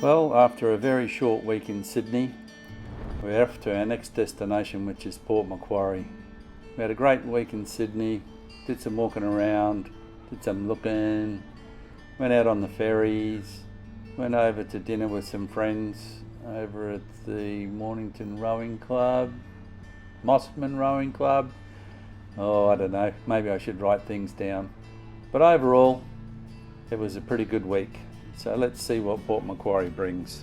Well, after a very short week in Sydney, we're off to our next destination, which is Port Macquarie. We had a great week in Sydney, did some walking around, did some looking, went out on the ferries, went over to dinner with some friends over at the Mornington Rowing Club, Mossman Rowing Club. Oh, I don't know, maybe I should write things down. But overall, it was a pretty good week. So let's see what Port Macquarie brings.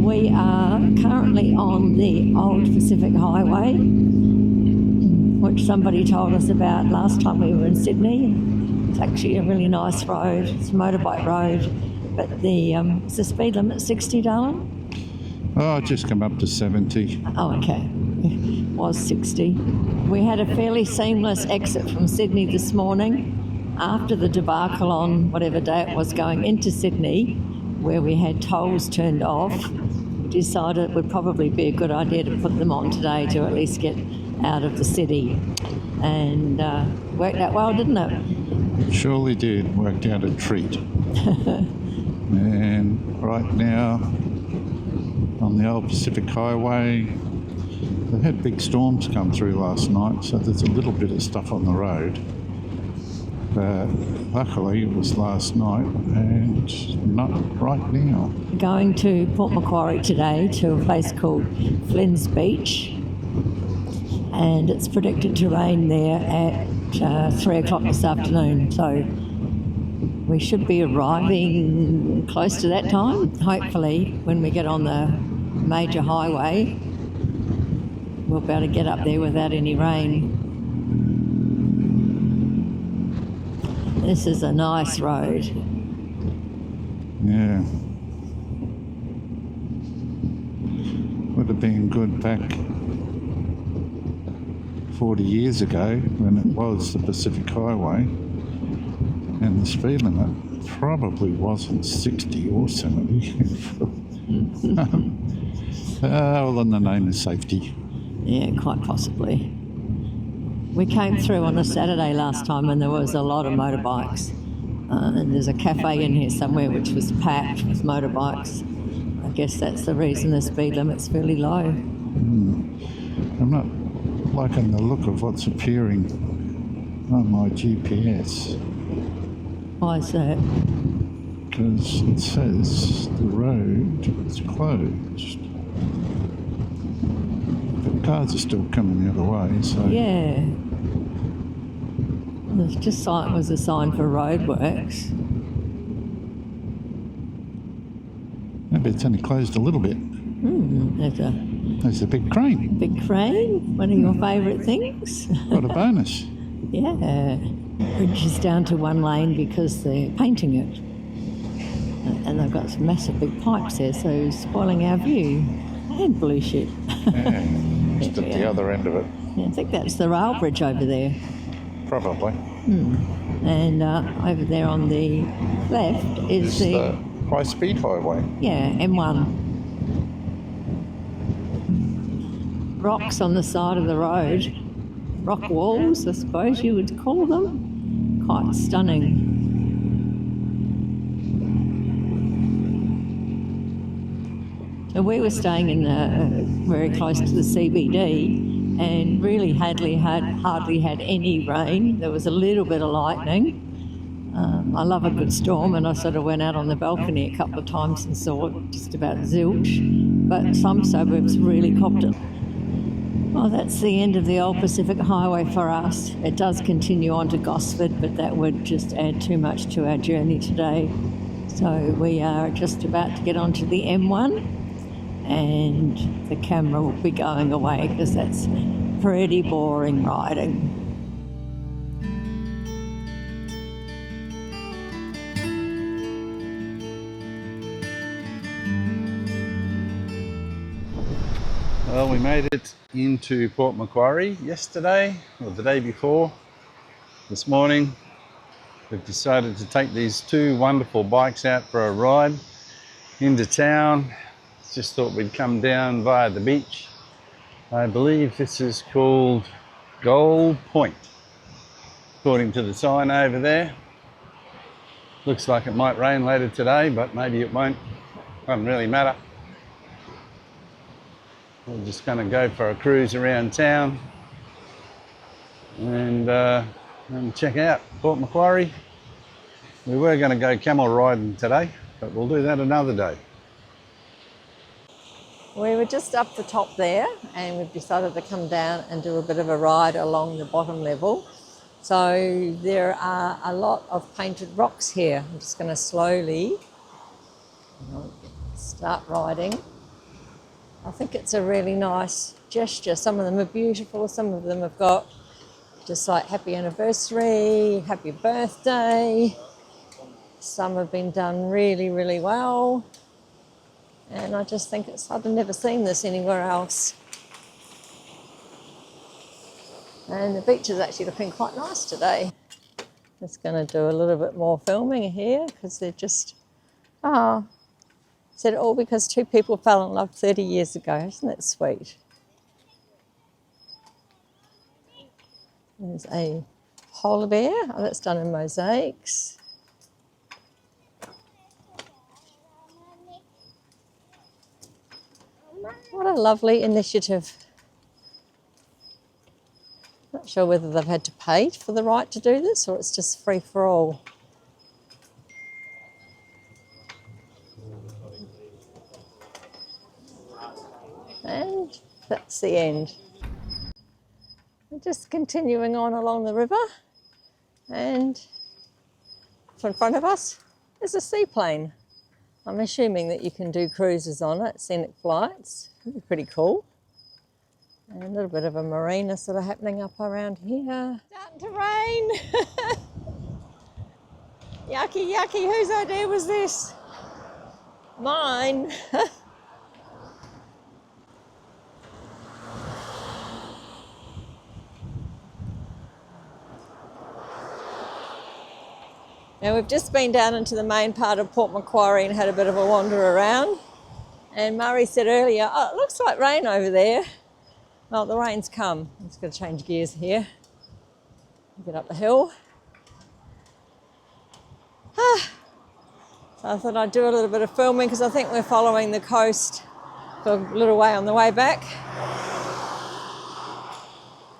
We are currently on the old Pacific Highway, which somebody told us about last time we were in Sydney. It's actually a really nice road. It's a motorbike road, but is the speed limit 60, darling? Oh, just come up to 70. Oh, okay. It was 60. We had a fairly seamless exit from Sydney this morning after the debacle on whatever day it was going into Sydney, where we had tolls turned off. We decided it would probably be a good idea to put them on today to at least get out of the city, and worked out well, didn't it? Surely did. Worked out a treat. And right now on the old Pacific Highway, they had big storms come through last night, so there's a little bit of stuff on the road, but luckily it was last night and not right now. Going to Port Macquarie today to a place called Flynns Beach, and it's predicted to rain there at 3 o'clock this afternoon, so we should be arriving close to that time. Hopefully when we get on the major highway we'll be able to get up there without any rain. This is a nice road. Yeah. Would have been good back 40 years ago when it was the Pacific Highway, and the speed limit probably wasn't 60 or 70. Well, in the name of safety. Yeah, quite possibly. We came through on a Saturday last time and there was a lot of motorbikes. And there's a cafe in here somewhere which was packed with motorbikes. I guess that's the reason the speed limit's fairly low. I'm not liking the look of what's appearing on my GPS. Why is that? Because it says the road is closed. But cars are still coming the other way, so... Yeah. It just was a sign for roadworks. Maybe it's only closed a little bit. There's a big crane. Big crane? One of your favourite things? What a bonus. Yeah. Bridge is down to one lane because they're painting it. And they've got some massive big pipes there, so spoiling our view. And blue shit. Yeah, just at the other end of it. Yeah, I think that's the rail bridge over there. Probably. And over there on the left is the high-speed highway. Yeah, M1. Rocks on the side of the road. Rock walls, I suppose you would call them. Quite stunning. And we were staying in very close to the CBD and really hardly had any rain. There was a little bit of lightning. I love a good storm, and I sort of went out on the balcony a couple of times and saw it just about zilch. But some suburbs really copped it. Well, that's the end of the old Pacific Highway for us. It does continue on to Gosford, but that would just add too much to our journey today. So we are just about to get onto the M1, and the camera will be going away because that's pretty boring riding. Well, we made it into Port Macquarie yesterday, or the day before. This morning we've decided to take these two wonderful bikes out for a ride into town. Just thought we'd come down via the beach. I believe this is called Gold Point, according to the sign over there. Looks like it might rain later today, but maybe it won't. Doesn't really matter. We're just going to go for a cruise around town and check out Port Macquarie. We were going to go camel riding today, but we'll do that another day. We were just up the top there and we've decided to come down and do a bit of a ride along the bottom level. So there are a lot of painted rocks here. I'm just going to slowly start riding. I think it's a really nice gesture. Some of them are beautiful, some of them have got just like happy anniversary, happy birthday. Some have been done really, really well. And I just think I've never seen this anywhere else. And the beach is actually looking quite nice today. Just going to do a little bit more filming here because they're just, said it all because two people fell in love 30 years ago. Isn't that sweet? There's a polar bear. Oh, that's done in mosaics. What a lovely initiative. Not sure whether they've had to pay for the right to do this or it's just free for all. And that's the end. We're just continuing on along the river, and in front of us is a seaplane. I'm assuming that you can do cruises on it, scenic flights. It'd be pretty cool. And a little bit of a marina sort of happening up around here. Starting to rain. Yucky, yucky, whose idea was this? Mine. Now we've just been down into the main part of Port Macquarie and had a bit of a wander around. And Murray said earlier, oh, it looks like rain over there. Well, the rain's come. I'm just going to change gears here. Get up the hill. So I thought I'd do a little bit of filming because I think we're following the coast for a little way on the way back.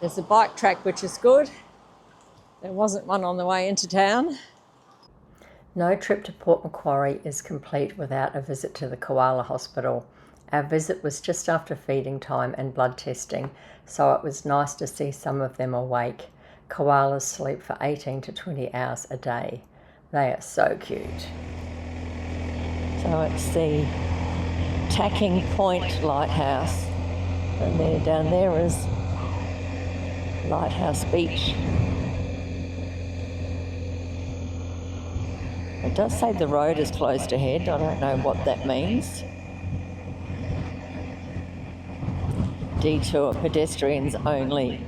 There's a bike track, which is good. There wasn't one on the way into town. No trip to Port Macquarie is complete without a visit to the Koala Hospital. Our visit was just after feeding time and blood testing, so it was nice to see some of them awake. Koalas sleep for 18 to 20 hours a day. They are so cute. So it's the Tacking Point Lighthouse, and there down there is Lighthouse Beach. It does say the road is closed ahead. I don't know what that means. Detour, pedestrians only,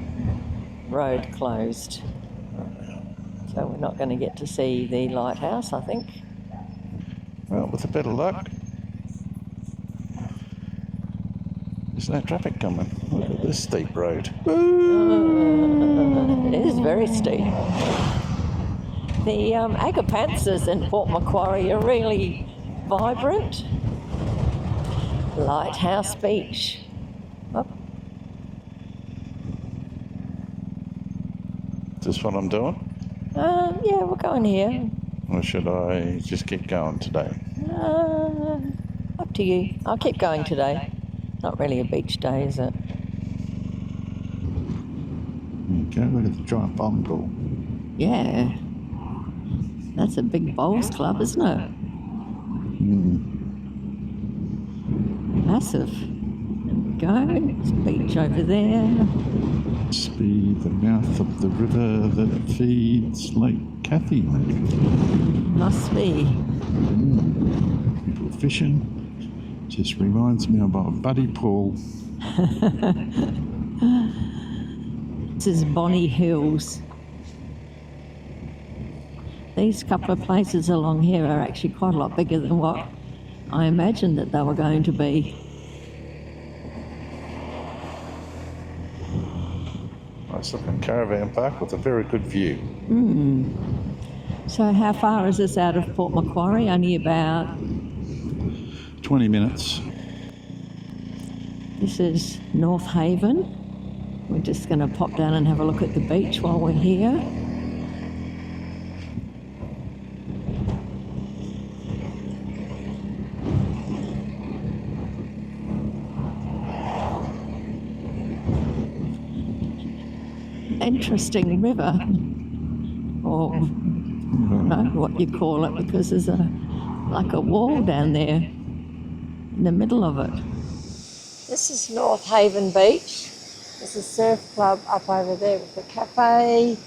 road closed. So we're not going to get to see the lighthouse, I think. Well, with a bit of luck, there's no traffic coming. Look at this steep road. It is very steep. The agapanthus in Port Macquarie are really vibrant. Lighthouse Beach. Oh. Is this what I'm doing? Yeah, we're going here. Or should I just keep going today? Up to you. I'll keep going today. Not really a beach day, is it? Okay, look at the giant bowling ball. Yeah. That's a big bowls club, isn't it? Massive. There we go. There's a beach over there. Must be the mouth of the river that feeds Lake Cathie, maybe. Must be. People are fishing. Just reminds me of our buddy Paul. This is Bonnie Hills. these couple of places along here are actually quite a lot bigger than what I imagined that they were going to be. Nice looking caravan park with a very good view. So how far is this out of Port Macquarie? Only about 20 minutes. This is North Haven. We're just going to pop down and have a look at the beach while we're here. Interesting river, or I don't know what you call it, because there's like a wall down there in the middle of it. This is North Haven Beach. There's a surf club up over there with a cafe,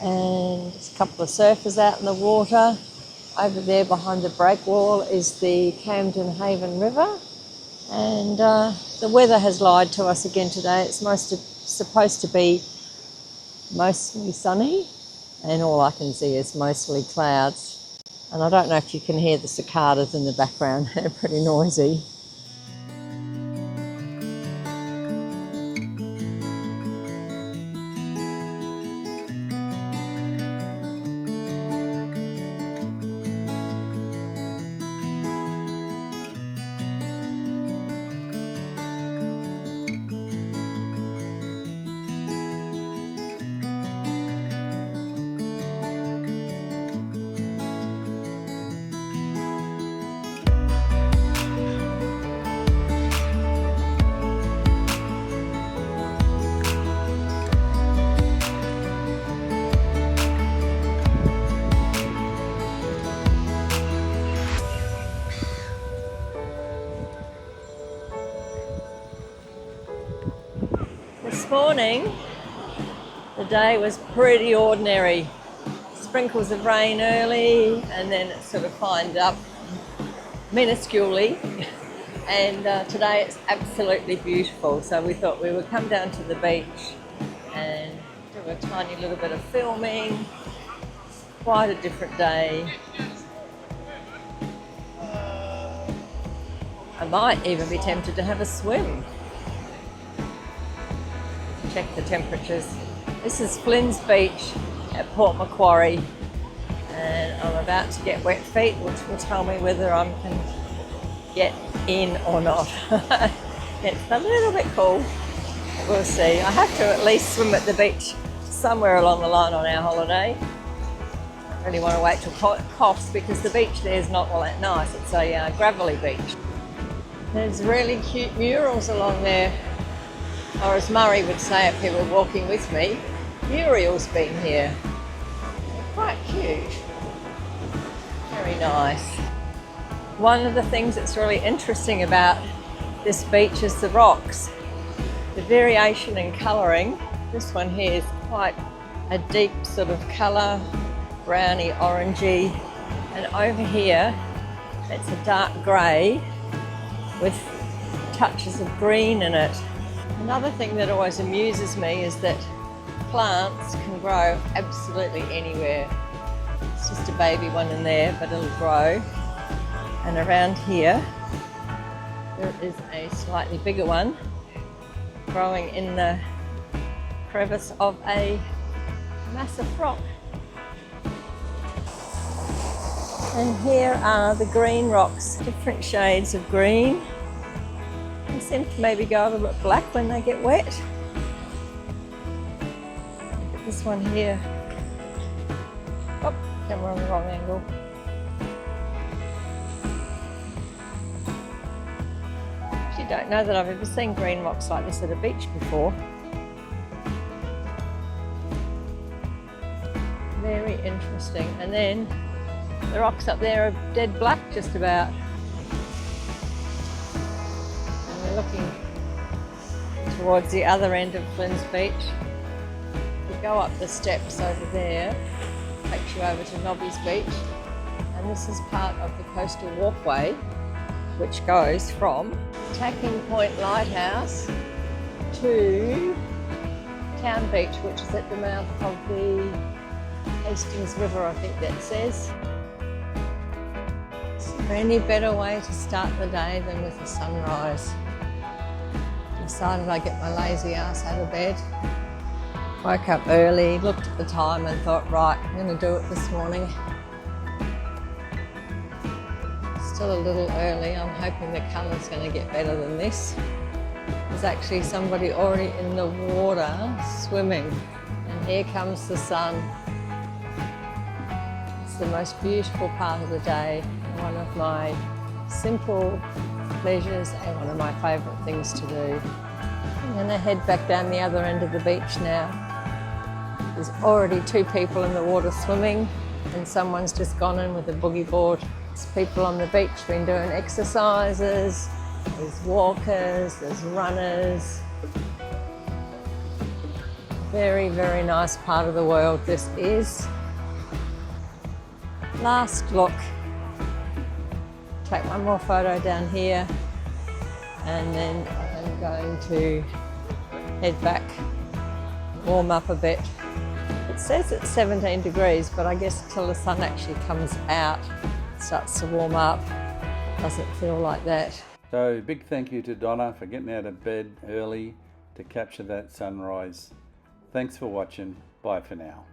and there's a couple of surfers out in the water. Over there behind the break wall is the Camden Haven River, and the weather has lied to us again today. It's supposed to be mostly sunny, and all I can see is mostly clouds. And I don't know if you can hear the cicadas in the background. They're pretty noisy. This morning, the day was pretty ordinary. Sprinkles of rain early, and then it sort of lined up minusculely. And today it's absolutely beautiful. So we thought we would come down to the beach and do a tiny little bit of filming. Quite a different day. I might even be tempted to have a swim. Check the temperatures. This is Flynns Beach at Port Macquarie, and I'm about to get wet feet, which will tell me whether I can get in or not. It's a little bit cool. We'll see. I have to at least swim at the beach somewhere along the line on our holiday. I really want to wait till coughs, because the beach there is not all that nice. It's a gravelly beach. There's really cute murals along there. Or as Murray would say if he were walking with me, Muriel's been here. They're quite cute. Very nice. One of the things that's really interesting about this beach is the rocks. The variation in colouring. This one here is quite a deep sort of colour, browny, orangey. And over here, it's a dark grey with touches of green in it. Another thing that always amuses me is that plants can grow absolutely anywhere. It's just a baby one in there, but it'll grow. And around here, there is a slightly bigger one growing in the crevice of a massive rock. And here are the green rocks, different shades of green. They seem to maybe go a little bit black when they get wet. Look at this one here. Oh, camera on the wrong angle. Actually don't know that I've ever seen green rocks like this at a beach before. Very interesting. And then the rocks up there are dead black just about. Looking towards the other end of Flynns Beach. You go up the steps over there, takes you over to Nobby's Beach, and this is part of the coastal walkway which goes from Tacking Point Lighthouse to Town Beach, which is at the mouth of the Hastings River, I think that says. Is there any better way to start the day than with a sunrise? Decided I'd get my lazy ass out of bed. Woke up early, looked at the time and thought, right, I'm going to do it this morning. Still a little early. I'm hoping the colour's going to get better than this. There's actually somebody already in the water swimming, and here comes the sun. It's the most beautiful part of the day, one of my simple pleasures and one of my favourite things to do. I'm going to head back down the other end of the beach now. There's already 2 people in the water swimming, and someone's just gone in with a boogie board. There's people on the beach been doing exercises, there's walkers, there's runners. Very, very nice part of the world this is. Last look. Take one more photo down here, and then I'm going to head back, warm up a bit. It says it's 17 degrees, but I guess till the sun actually comes out, it starts to warm up. Doesn't feel like that. So big thank you to Donna for getting out of bed early to capture that sunrise. Thanks for watching. Bye for now.